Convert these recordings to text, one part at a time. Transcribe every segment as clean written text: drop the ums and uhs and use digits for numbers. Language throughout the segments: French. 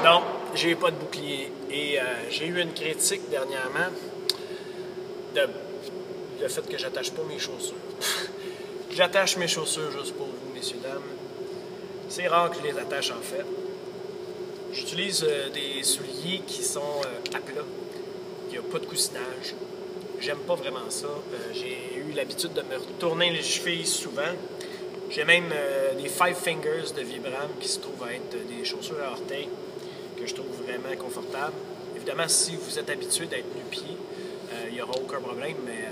Non, j'ai pas de bouclier. Et j'ai eu une critique dernièrement le fait que j'attache pas mes chaussures. J'attache mes chaussures juste pour vous, messieurs, dames. C'est rare que je les attache en fait. J'utilise des souliers qui sont à plat. Il n'y a pas de coussinage. J'aime pas vraiment ça. J'ai eu l'habitude de me retourner les chevilles souvent. J'ai même des Five Fingers de Vibram qui se trouvent à être des chaussures à orteils que je trouve vraiment confortables. Évidemment, si vous êtes habitué d'être nu-pied, il n'y aura aucun problème, mais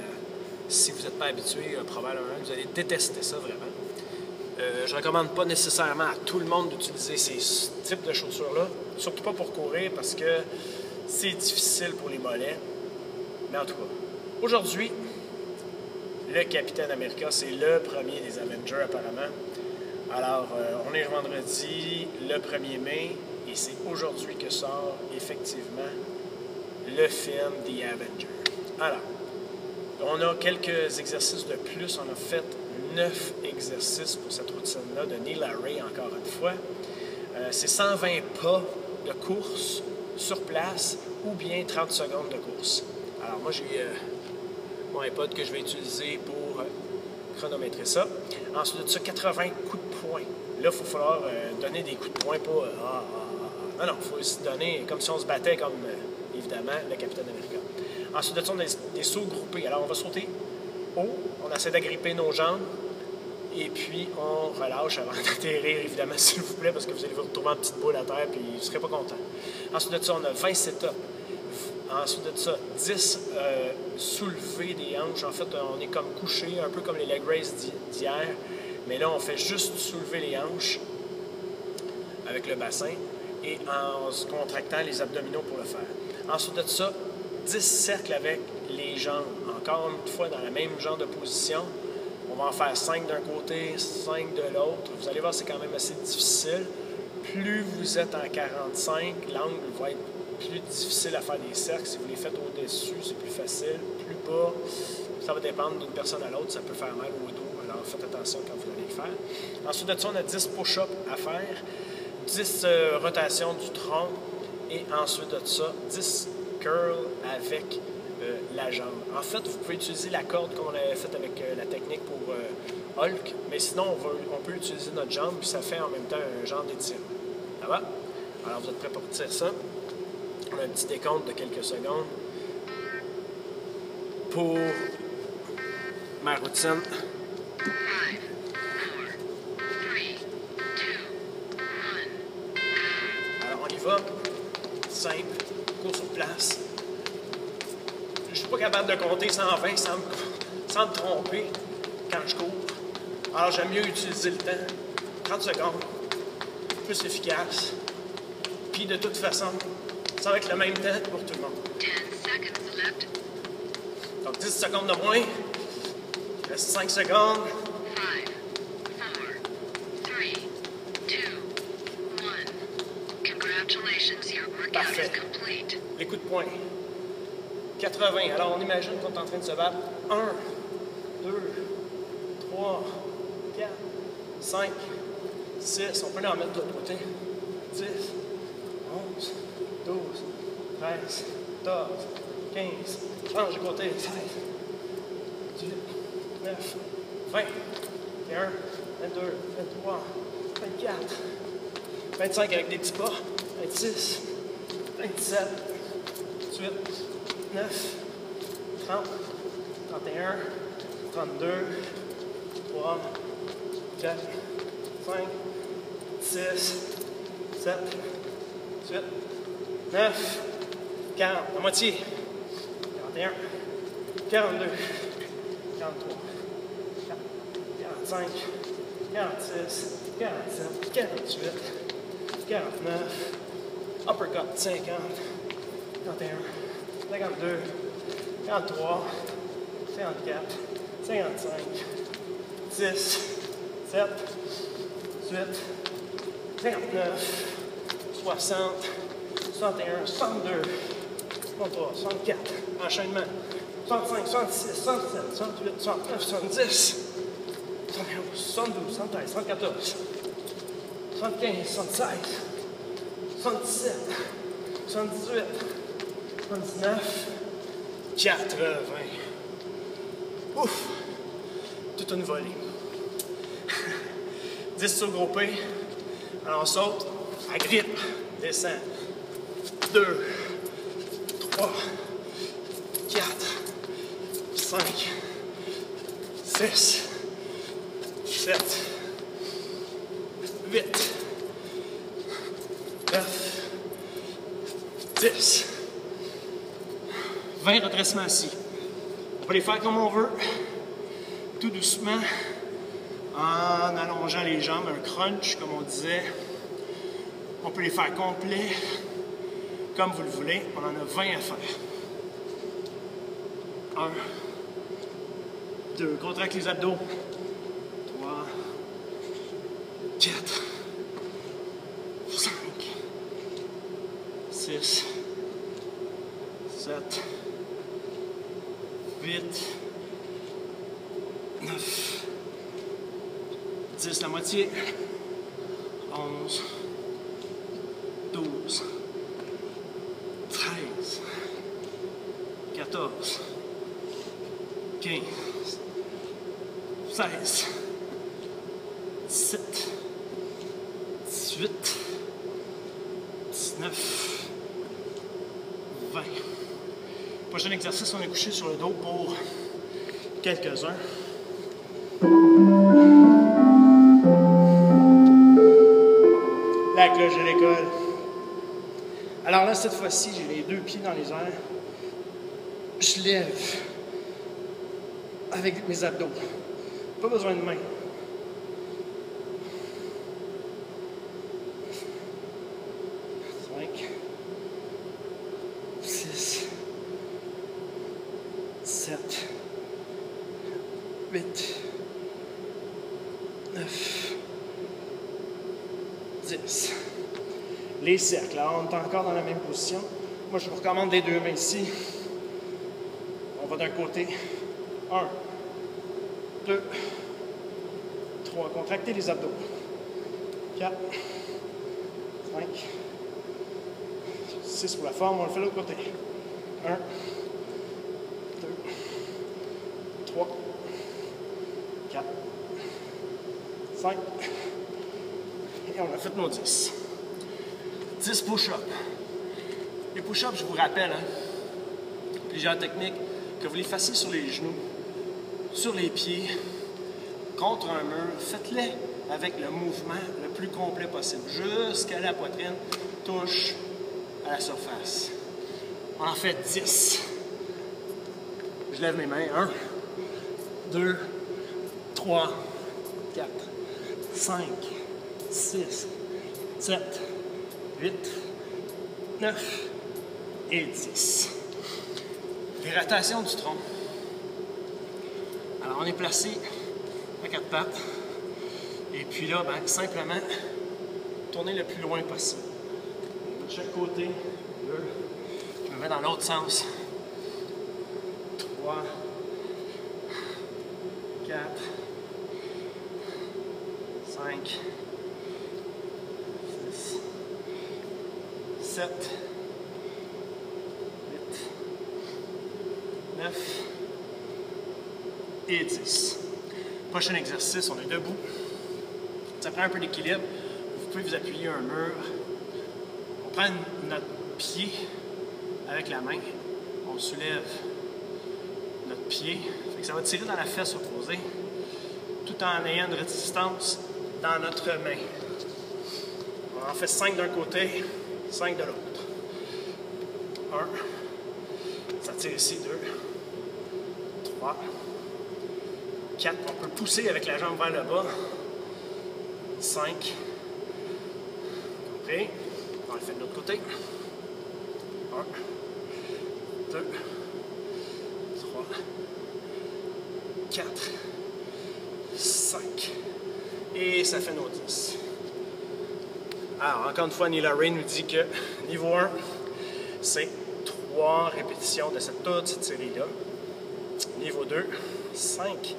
si vous n'êtes pas habitué, probablement, vous allez détester ça vraiment. Je ne recommande pas nécessairement à tout le monde d'utiliser ces types de chaussures-là, surtout pas pour courir parce que c'est difficile pour les mollets. Mais en tout cas, aujourd'hui, le Capitaine America, c'est le premier des Avengers apparemment. Alors, on est vendredi, le 1er mai, et c'est aujourd'hui que sort effectivement le film The Avengers. Alors, on a quelques exercices de plus. On a fait 9 exercices pour cette routine-là de Neil Array, encore une fois. C'est 120 pas de course sur place ou bien 30 secondes de course. Alors, moi, j'ai mon iPod que je vais utiliser pour chronométrer ça. Ensuite de ça, 80 coups de poing. Là, il va falloir donner des coups de poing, pas... Non, il faut se donner comme si on se battait comme, évidemment, le Capitaine America. Ensuite de ça, on a des sauts groupés. Alors, on va sauter haut, on essaie d'agripper nos jambes, et puis on relâche avant d'atterrir, évidemment, s'il vous plaît, parce que vous allez vous retrouver en petite boule à terre, puis vous ne serez pas content. Ensuite de ça, on a 20 sit-ups. Ensuite de ça, 10 soulevés des hanches. En fait, on est comme couché, un peu comme les leg raises d'hier, mais là, on fait juste soulever les hanches avec le bassin et en se contractant les abdominaux pour le faire. Ensuite de ça, 10 cercles avec les jambes. Encore une fois, dans la même genre de position. On va en faire 5 d'un côté, 5 de l'autre. Vous allez voir, c'est quand même assez difficile. Plus vous êtes en 45, l'angle va être plus difficile à faire des cercles. Si vous les faites au-dessus, c'est plus facile. Plus bas, ça va dépendre d'une personne à l'autre. Ça peut faire mal au dos. Alors, faites attention quand vous allez le faire. Ensuite de ça, on a 10 push-ups à faire, 10 rotations du tronc et ensuite de ça, 10 curls avec la jambe. En fait, vous pouvez utiliser la corde comme on avait fait avec la technique pour Hulk, mais sinon, on peut utiliser notre jambe puis ça fait en même temps un genre d'étirement. Ça va? Alors, vous êtes prêts pour tirer ça? On a un petit décompte de quelques secondes pour ma routine. 5, 4, 3, 2, 1. Alors, on y va. Simple. Cours sur place. Je suis pas capable de compter 120 sans me tromper quand je cours. Alors, j'aime mieux utiliser le temps. 30 secondes. Plus efficace. Puis, de toute façon, ça va être le même temps pour tout le monde. 10 seconds left. Donc, 10 secondes de moins. Il reste 5 secondes. 5, 4, 3, 2, 1. Congratulations, your workout Parfait. is complete. Les coups de poing. 80. Alors, on imagine qu'on est en train de se battre. 1, 2, 3, 4, 5, 6. On peut en mettre de l'autre côté. 10, 11, 12, 13, 14, 15. Change de côté. 16, 18, 19, 20, 21, 22, 23, 24, 25 avec des petits pas. 26, 27, 28, 9, 30, 31, 32, 3, 4, 5, 6, 7, 8, 9, 40, la moitié, 41, 42, 43, 45, 46, 47, 48, 49, uppercut 50, 51, 52, 53, 54, 55, 6, 7, 8, 59, 60, 61, 62, 63, 64, enchaînement, 65, 66, 67, 68, 69, 70, 71, 72, 73, 74, 75, 76, 77, 78, 79, 80. Ouf! Toute une volée. 10 sur groupé. Alors on saute, agrippe, descend. 2, 3, 4, 5, 6, 7, 8, 9, 10, 20 redressements assis. On peut les faire comme on veut, tout doucement, en allongeant les jambes, un crunch, comme on disait. On peut les faire complets, comme vous le voulez. On en a 20 à faire. 1, 2, contracte les abdos. 3, 4, 5, 6, 7, 8, 9, 10, la moitié, 11, 12, 13, 14, 15, 16, 17, 18, 19, 20. Prochain exercice, on est couché sur le dos pour quelques-uns. La cloche de l'école. Alors là, cette fois-ci, j'ai les deux pieds dans les airs. Je lève avec mes abdos. Pas besoin de main. Cinq, 6, 7, 8, 9, 10. Les cercles, alors on est encore dans la même position. Moi, je vous recommande les deux mains ici. On va d'un côté. 1, 2, 3. Contractez les abdos. 4, 5, 6 pour la forme. On le fait de l'autre côté. 1, 2, 3, 4, 5. Et on a fait nos 10. 10 push-ups. Les push-ups, je vous rappelle, plusieurs techniques, que vous les fassiez sur les genoux, sur les pieds, contre un mur. Faites-les avec le mouvement le plus complet possible, jusqu'à la poitrine, touche à la surface. On en fait 10. Je lève mes mains. 1, 2, 3, 4, 5, 6, 7, 8, 9 et 10. Les rotations du tronc. Alors, on est placé à 4 pattes. Et puis là, ben, simplement, tourner le plus loin possible. De chaque côté, 2. Je me mets dans l'autre sens. 3, 4, 5, 6, 7, 8, 9 et 10. Prochain exercice, on est debout. Ça prend un peu d'équilibre. Vous pouvez vous appuyer à un mur. On prend notre pied avec la main. On soulève notre pied. Fait que ça va tirer dans la fesse opposée, tout en ayant une résistance dans notre main. On en fait 5 d'un côté, 5 de l'autre. 1. Ça tire ici. 2. 3. 4. On peut pousser avec la jambe vers le bas. 5. Compris. On le fait de l'autre côté. 1. 2. 3. 4. 5. Et ça fait nos 10. Alors, encore une fois, Neil Ray nous dit que niveau 1, c'est 3 répétitions de toute cette série-là. Niveau 2, 5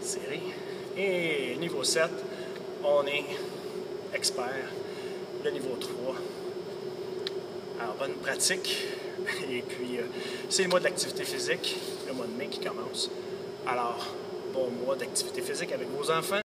séries. Et niveau 7, on est expert. Le niveau 3, Alors, bonne pratique. Et puis, c'est le mois de l'activité physique, le mois de mai qui commence. Alors, bon mois d'activité physique avec vos enfants.